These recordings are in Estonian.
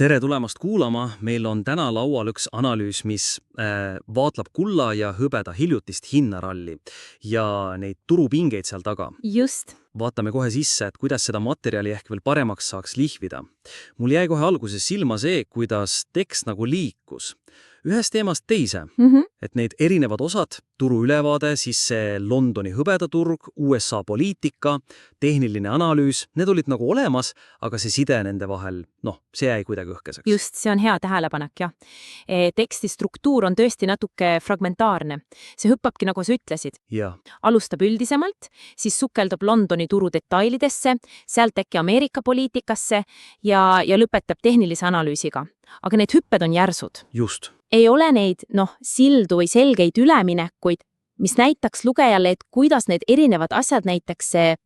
Tere tulemast kuulama! Meil on täna laual üks analüüs, mis vaatleb kulla ja hõbeda hiljutist hinnaralli ja neid turupingeid seal taga. Just. Vaatame kohe sisse, et kuidas seda materjali ehk veel paremaks saaks lihvida. Mul jäi kohe alguses silma see, kuidas tekst nagu liikus ühest teemast teise. Et need erinevad osad, turu ülevaade, siis see Londoni hõbedaturg, USA poliitika, tehniline analüüs, need olid nagu olemas, aga see side nende vahel, see jäi kuidagi õhkeseks. Just, see on hea tähelepanek, jah. Teksti struktuur on tõesti natuke fragmentaarne. See hüppabki, nagu sa ütlesid. Ja. Alustab üldisemalt, siis sukeldub Londoni turu detailidesse, sealt äkki Ameerika poliitikasse ja lõpetab tehnilise analüüsiga. Aga need hüpped on järsud. Just. Ei ole neid, sildu või selgeid üleminekuid, mis näitaks lugejale, et kuidas need erinevad asjad, näiteks see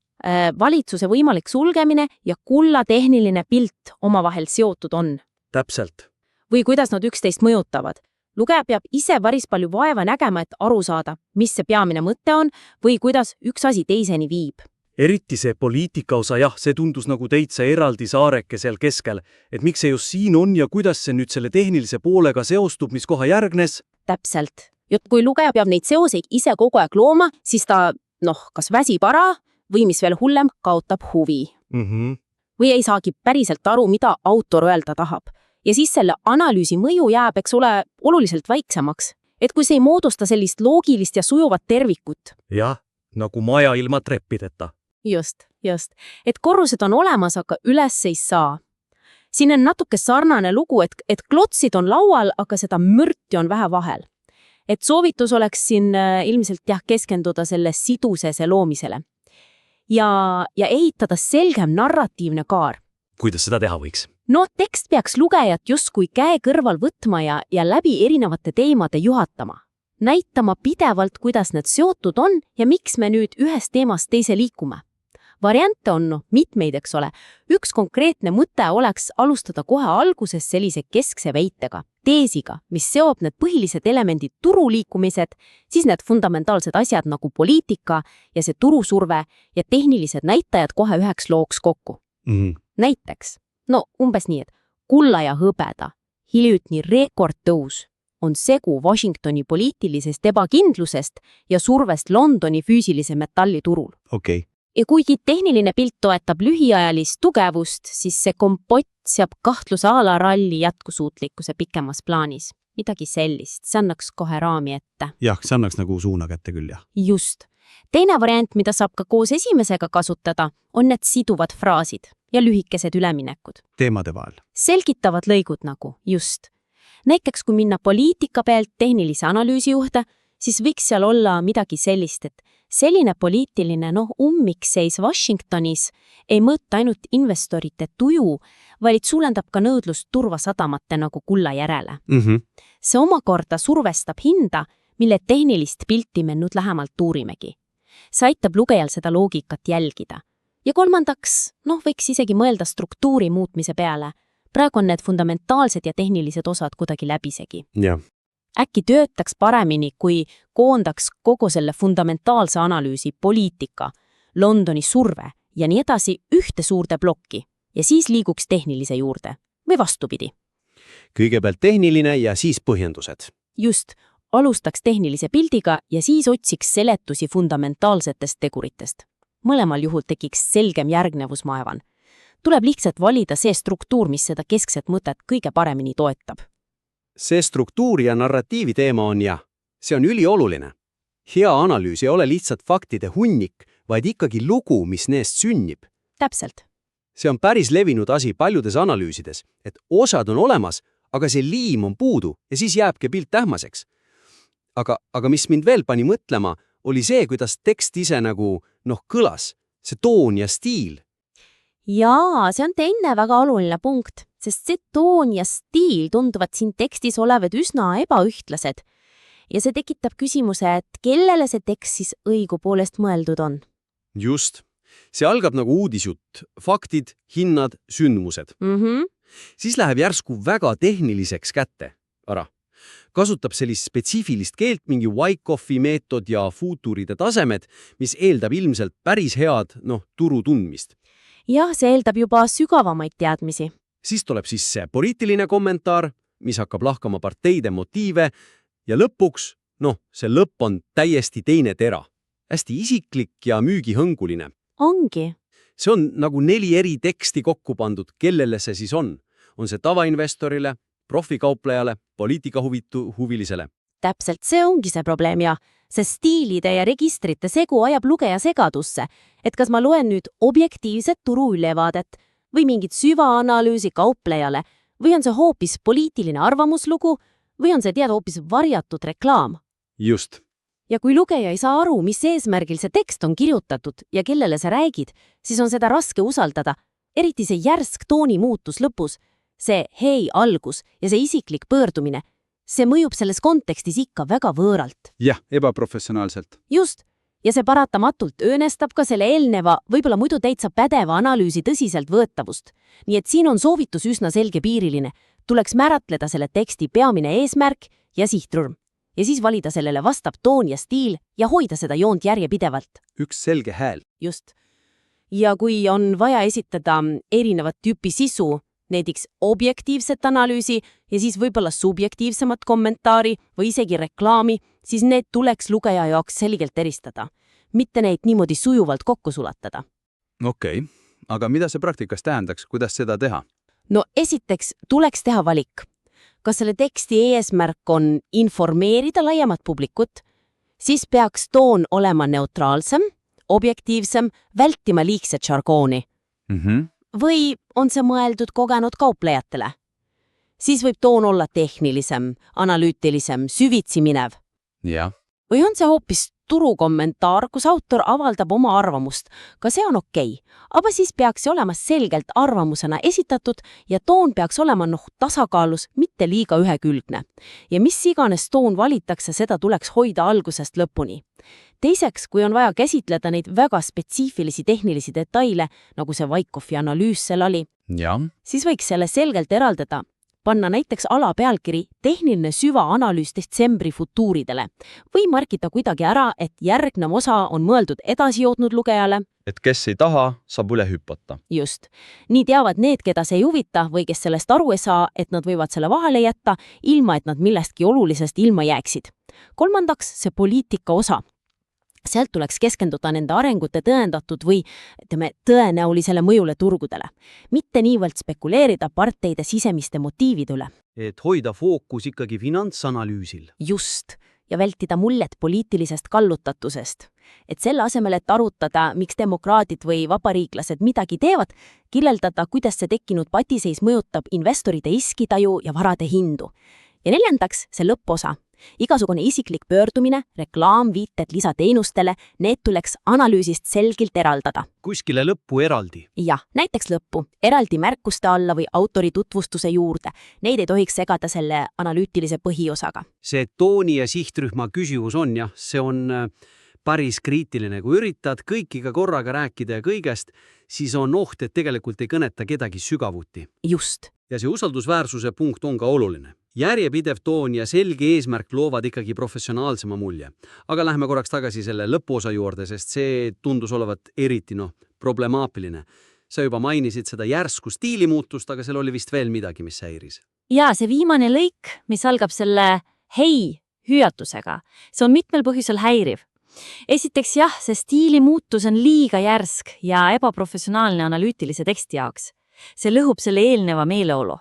valitsuse võimalik sulgemine ja kulla tehniline pilt omavahel seotud on. Täpselt. Või kuidas nad üksteist mõjutavad. Lugeja peab ise päris palju vaeva nägema, et aru saada, mis see peamine mõte on või kuidas üks asi teiseni viib. Eriti see poliitika osa, see tundus nagu täitsa eraldi saareke seal keskel, et miks see just siin on ja kuidas see nüüd selle tehnilise poolega seostub, mis koha järgnes? Täpselt. Ja kui lugeja peab neid seoseid ise kogu aeg looma, siis ta, kas väsib ära või mis veel hullem, kaotab huvi. Või ei saagi päriselt aru, mida autor öelda tahab. Ja siis selle analüüsi mõju jääb, eks ole, oluliselt väiksemaks. Et kui see ei moodusta sellist loogilist ja sujuvat tervikut. Jah, nagu maja ilma treppideta. Just. Et korrused on olemas, aga üles ei saa. Siin on natuke sarnane lugu, et klotsid on laual, aga seda mürti on vähe vahel. Et soovitus oleks siin ilmselt keskenduda selle sidusese loomisele. Ja ehitada selgem narratiivne kaar. Kuidas seda teha võiks? Tekst peaks lugejat justkui käe kõrval võtma ja läbi erinevate teemade juhatama. Näitama pidevalt, kuidas need seotud on ja miks me nüüd ühest teemast teise liikume. Variante on mitmeid, eks ole. Üks konkreetne mõte oleks alustada kohe alguses sellise keskse väitega, teesiga, mis seob need põhilised elemendid turuliikumised, siis need fundamentaalsed asjad nagu poliitika ja see turusurve ja tehnilised näitajad kohe üheks looks kokku. Näiteks, umbes nii, et kulla ja hõbeda, hiljutini rekordtõus on segu Washingtoni poliitilisest ebakindlusest ja survest Londoni füüsilise metalli turul. Okei. Ja kuigi tehniline pilt toetab lühiajalist tugevust, siis see kompott seab kahtluse ala ralli jätkusuutlikkuse pikemas plaanis. Midagi sellist, see annaks kohe raami ette. Jah, see annaks nagu suuna kätte küll, jah. Just. Teine variant, mida saab ka koos esimesega kasutada, on need siduvad fraasid ja lühikesed üleminekud. Teemade vahel. Selgitavad lõigud nagu, just. Näiteks kui minna poliitika pealt tehnilise analüüsi juurde, siis võiks seal olla midagi sellist, et selline poliitiline ummikseis Washingtonis ei mõõta ainult investorite tuju, vaid suurendab ka nõudlust turvasadamate nagu kulla järele. See omakorda survestab hinda, mille tehnilist pilti me nüüd lähemalt uurimegi. See aitab lugejal seda loogikat jälgida. Ja kolmandaks, võiks isegi mõelda struktuuri muutmise peale. Praegu on need fundamentaalsed ja tehnilised osad kuidagi läbisegi. Ja. Äkki töötaks paremini, kui koondaks kogu selle fundamentaalse analüüsi, poliitika, Londoni surve ja nii edasi ühte suurde plokki ja siis liiguks tehnilise juurde või vastupidi. Kõigepealt tehniline ja siis põhjendused. Just, alustaks tehnilise pildiga ja siis otsiks seletusi fundamentaalsetest teguritest. Mõlemal juhul tekiks selgem järgnevus, ma arvan. Tuleb lihtsalt valida see struktuur, mis seda keskset mõtet kõige paremini toetab. See struktuur ja narratiivi teema on see on ülioluline. Hea analüüs ei ole lihtsalt faktide hunnik, vaid ikkagi lugu, mis neest sünnib. Täpselt. See on päris levinud asi paljudes analüüsides, et osad on olemas, aga see liim on puudu ja siis jääbki pilt tähmaseks. Aga mis mind veel pani mõtlema, oli see, kuidas tekst ise nagu kõlas, see toon ja stiil. Jaa, see on teine väga oluline punkt, sest see toon ja stiil tunduvad siin tekstis olevad üsna ebaühtlased. Ja see tekitab küsimuse, et kellele see tekst siis õigupoolest mõeldud on? Just. See algab nagu uudisjutt, faktid, hinnad, sündmused. Siis läheb järsku väga tehniliseks kätte. Kasutab sellist spetsiifilist keelt, mingi Wyckoff'i meetod ja futuride tasemed, mis eeldab ilmselt päris head, turu tundmist. Jah, see eeldab juba sügavamaid teadmisi. Siis tuleb see poliitiline kommentaar, mis hakkab lahkama parteide motiive ja lõpuks, see lõpp on täiesti teine tera. Hästi isiklik ja müügihõnguline. Ongi. See on nagu 4 eri teksti kokku pandud, kellele see siis on. On see tavainvestorile, profikauplejale, poliitikahuvilisele. Täpselt, see ongi see probleem ja see stiilide ja registrite segu ajab lugeja segadusse, et kas ma loen nüüd objektiivset turuülevaadet või mingit süvaanalüüsi kauplejale või on see hoopis poliitiline arvamuslugu või on see hoopis varjatud reklaam. Just. Ja kui lugeja ei saa aru, mis eesmärgil see tekst on kirjutatud ja kellele sa räägid, siis on seda raske usaldada. Eriti see järsk tooni muutus lõpus, see hei algus ja see isiklik pöördumine, see mõjub selles kontekstis ikka väga võõralt. Jah, ebaprofessionaalselt. Just. Ja see paratamatult õõnestab ka selle eelneva, võib-olla muidu täitsa pädeva analüüsi tõsiselt võetavust. Nii et siin on soovitus üsna selgepiiriline. Tuleks määratleda selle teksti peamine eesmärk ja sihtrurm. Ja siis valida sellele vastab toon ja stiil ja hoida seda joont järjepidevalt. Üks selge hääl. Just. Ja kui on vaja esitada erinevat tüüpi sisu, näiteks objektiivset analüüsi ja siis võib-olla subjektiivsemat kommentaari või isegi reklaami, siis need tuleks lugeja jaoks selgelt eristada. Mitte neid niimoodi sujuvalt kokku sulatada. Okei, aga mida see praktikas tähendaks, kuidas seda teha? No esiteks tuleks teha valik. Kas selle teksti eesmärk on informeerida laiemat publikut, siis peaks toon olema neutraalsem, objektiivsem, vältima liigset žargooni. Või on see mõeldud kogenud kauplejatele? Siis võib toon olla tehnilisem, analüütilisem, süvitsi minev. Jah. Või on see hoopis turukommentaar, kus autor avaldab oma arvamust. Ka see on okei, aga siis peaks see olema selgelt arvamusena esitatud ja toon peaks olema tasakaalus, mitte liiga ühekülgne. Ja mis iganes toon valitakse, seda tuleks hoida algusest lõpuni. Teiseks, kui on vaja käsitleda neid väga spetsiifilisi tehnilisi detaile, nagu see Wyckoff'i analüüs seal oli, siis võiks selle selgelt eraldada. Panna näiteks alapealkiri tehniline süvaanalüüs detsembri futuuridele või markida kuidagi ära, et järgnev osa on mõeldud edasijoodnud lugejale. Et kes ei taha, saab üle hüpata. Just. Nii teavad need, keda see ei huvita või kes sellest aru ei saa, et nad võivad selle vahele jätta, ilma et nad millestki olulisest ilma jääksid. Kolmandaks, see poliitika osa. Sealt tuleks keskenduda nende arengute tõendatud või tõenäolisele mõjule turgudele. Mitte niivõrd spekuleerida parteide sisemiste motiivide üle. Et hoida fookus ikkagi finantsanalüüsil. Just. Ja vältida muljet poliitilisest kallutatusest. Et selle asemel, et arutada, miks demokraadid või vabariiklased midagi teevad, kirjeldada, kuidas see tekkinud patiseis mõjutab investorite riskitaju ja varade hindu. Ja neljandaks, see lõpposa. Igasugune isiklik pöördumine, reklaam, viited lisateenustele, need tuleks analüüsist selgilt eraldada. Kuskile lõppu eraldi. Jah, näiteks lõppu, eraldi märkuste alla või autori tutvustuse juurde. Neid ei tohiks segada selle analüütilise põhiosaga. See tooni ja sihtrühma küsimus on see on päris kriitiline. Kui üritad kõikiga korraga rääkida ja kõigest, siis on oht, et tegelikult ei kõneta kedagi sügavuti. Just. Ja see usaldusväärsuse punkt on ka oluline. Järjepidev toon ja selge eesmärk loovad ikkagi professionaalsema mulje. Aga lähme korraks tagasi selle lõpuosa juurde, sest see tundus olevat eriti problemaatiline. Sa juba mainisid seda järsku stiilimuutust, aga seal oli vist veel midagi, mis häiris. Ja see viimane lõik, mis algab selle hei hüüatusega, see on mitmel põhjusel häiriv. Esiteks see stiilimuutus on liiga järsk ja ebaprofessionaalne analüütilise teksti jaoks. See lõhub selle eelneva meeleolu.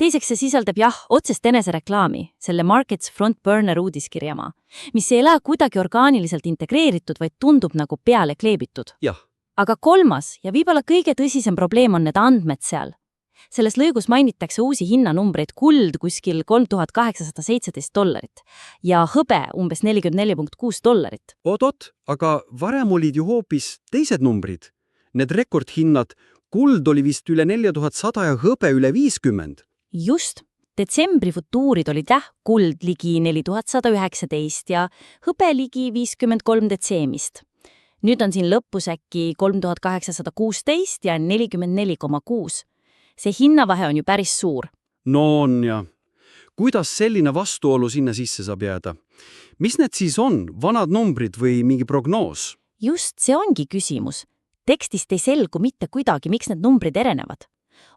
Teiseks see sisaldab otsest enesereklaami, selle Markets Front Burner uudiskirjama, mis ei ole kuidagi orgaaniliselt integreeritud, vaid tundub nagu peale kleebitud. Jah. Aga kolmas ja võib-olla kõige tõsisem probleem on need andmed seal. Selles lõigus mainitakse uusi hinnanumbreid kuld kuskil $3817 ja hõbe umbes $44.6. Oot, aga varem olid ju hoopis teised numbrid. Need rekordhinnad, kuld oli vist üle 4100 ja hõbe üle 50. Just. Detsembri futuurid olid kuld ligi 4119 ja hõbe ligi 53 detseemist. Nüüd on siin lõpus äkki 3816 ja 44,6. See hinnavahe on ju päris suur. No on ja. Kuidas selline vastuolu sinna sisse saab jääda? Mis need siis on? Vanad numbrid või mingi prognoos? Just, see ongi küsimus. Tekstist ei selgu mitte kuidagi, miks need numbrid erinevad.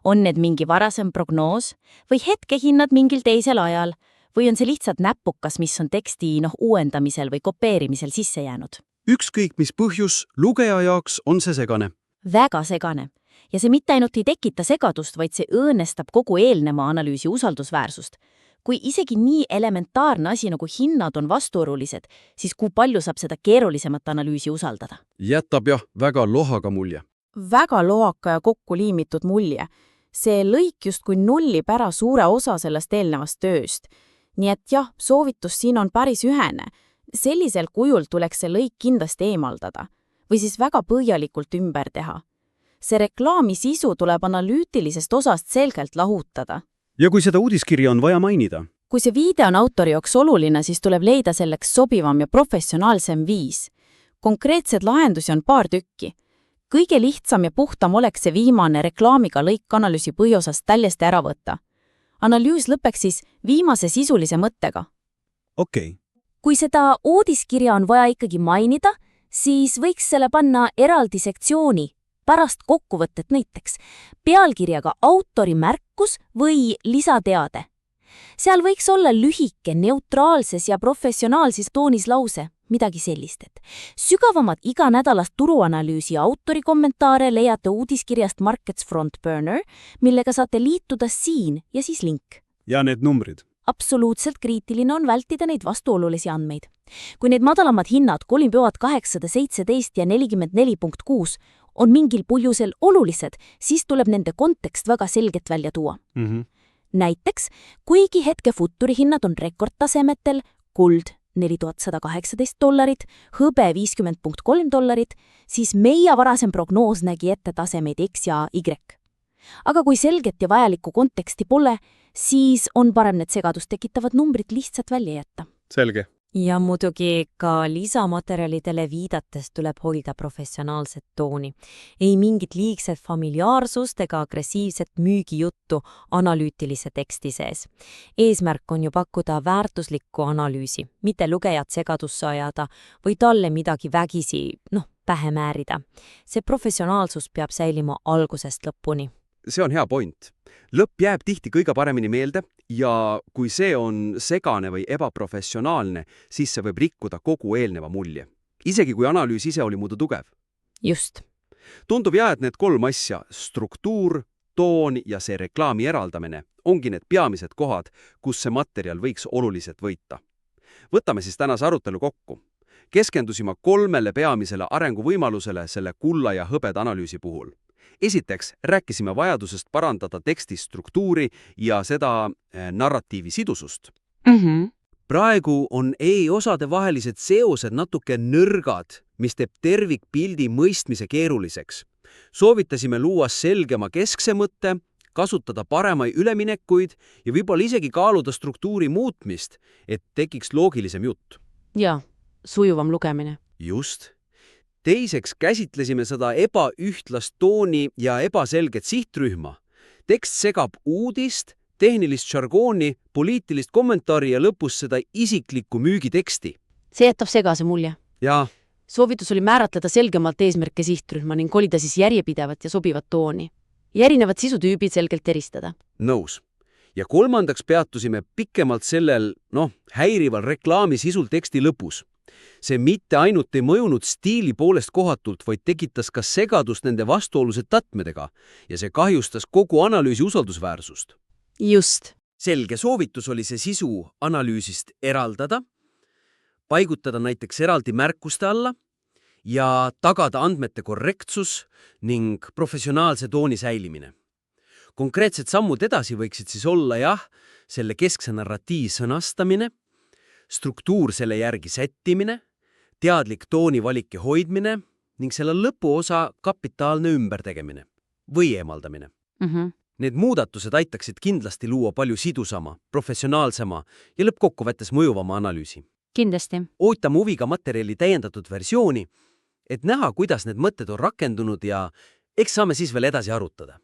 On need mingi varasem prognoos või hetkehinnad mingil teisel ajal või on see lihtsalt näpukas, mis on teksti uuendamisel või kopeerimisel sisse jäänud? Ükskõik mis põhjus, lugeja jaoks on see segane. Väga segane. Ja see mitte ainult ei tekita segadust, vaid see õõnestab kogu eelneva analüüsi usaldusväärsust. Kui isegi nii elementaarne asi nagu hinnad on vastuolulised, siis kui palju saab seda keerulisemat analüüsi usaldada? Jätab jah väga lohaga mulje. Väga loaka ja kokku liimitud mulje. See lõik justkui nullib ära suure osa sellest eelnevast tööst. Nii et jah, soovitus siin on päris ühene. Sellisel kujul tuleks see lõik kindlasti eemaldada või siis väga põhjalikult ümber teha. See reklaami sisu tuleb analüütilisest osast selgelt lahutada. Ja kui seda uudiskirja on vaja mainida? Kui see viide on autori jaoks oluline, siis tuleb leida selleks sobivam ja professionaalsem viis. Konkreetsed lahendusi on paar tükki. Kõige lihtsam ja puhtam oleks see viimane reklaamiga lõik analüüsi põhiosast täiesti ära võtta. Analüüs lõpeks siis viimase sisulise mõttega. Okei. Kui seda uudiskirja on vaja ikkagi mainida, siis võiks selle panna eraldi sektsiooni, pärast kokkuvõtet näiteks, pealkirjaga autori märkus või lisateade. Seal võiks olla lühike, neutraalses ja professionaalses toonis lause, midagi sellist, et sügavamat iganädalast turuanalüüsi autori kommentaare leiate uudiskirjast Markets Front Burner, millega saate liituda siin ja siis link. Ja need numbrid? Absoluutselt kriitiline on vältida neid vastuolulisi andmeid. Kui need madalamad hinnad 3817 ja 44.6 on mingil põhjusel olulised, siis tuleb nende kontekst väga selgelt välja tuua. Näiteks, kuigi hetke futurihinnad on rekordtasemetel, kuld $4118, hõbe $50.3, siis meie varasem prognoos nägi ette tasemeid X ja Y. Aga kui selget ja vajalikku konteksti pole, siis on parem need segadust tekitavad numbrid lihtsalt välja jätta. Selge. Ja muidugi ka lisamaterjalidele viidates tuleb hoida professionaalset tooni. Ei mingit liigset familiaarsust ega agressiivset müügijuttu analüütilise teksti sees. Eesmärk on ju pakkuda väärtuslikku analüüsi, mitte lugejat segadusse ajada või talle midagi vägisi, pähe määrida. See professionaalsus peab säilima algusest lõpuni. See on hea point. Lõpp jääb tihti kõige paremini meelde ja kui see on segane või ebaprofessionaalne, siis see võib rikkuda kogu eelneva mulje. Isegi kui analüüs ise oli muidu tugev. Just. Tundub jah, et need 3 asja, struktuur, toon ja see reklaami eraldamine, ongi need peamised kohad, kus see materjal võiks oluliselt võita. Võtame siis tänase arutelu kokku. Keskendusime 3 peamisele arenguvõimalusele selle kulla ja hõbeda analüüsi puhul. Esiteks rääkisime vajadusest parandada teksti struktuuri ja seda narratiivi sidusust. Praegu on e-osade vahelised seosed natuke nõrgad, mis teeb tervikpildi mõistmise keeruliseks. Soovitasime luua selgema keskse mõtte, kasutada paremaid üleminekuid ja võib-olla isegi kaaluda struktuuri muutmist, et tekiks loogilisem jutt. Ja, sujuvam lugemine. Just. Teiseks käsitlesime seda ebaühtlast tooni ja ebaselget sihtrühma. Tekst segab uudist, tehnilist žargooni, poliitilist kommentaari ja lõpus seda isiklikku müügiteksti. See jätab segase mulje. Ja Soovitus oli määratleda selgemalt eesmärke sihtrühma ning kolida siis järjepidevat ja sobivat tooni. Ja erinevad sisutüübid selgelt eristada. nõus. Ja kolmandaks peatusime pikemalt sellel, häirival reklaami sisul teksti lõpus. See mitte ainult ei mõjunud stiili poolest kohatult, vaid tekitas ka segadust nende vastuolused tatmedega ja see kahjustas kogu analüüsi usaldusväärsust. Just. Selge soovitus oli see sisu analüüsist eraldada, paigutada näiteks eraldi märkuste alla ja tagada andmete korrektsus ning professionaalse tooni säilimine. Konkreetsed sammud edasi võiksid siis olla selle keskse narratiiv sõnastamine, struktuur selle järgi sättimine, teadlik toonivalik ja hoidmine ning selle lõpuosa kapitaalne ümbertegemine või eemaldamine. Need muudatused aitaksid kindlasti luua palju sidusama, professionaalsema ja lõppkokkuvõttes mõjuvama analüüsi. Kindlasti. Ootame huviga materjali täiendatud versiooni, et näha, kuidas need mõtted on rakendunud ja eks saame siis veel edasi arutada.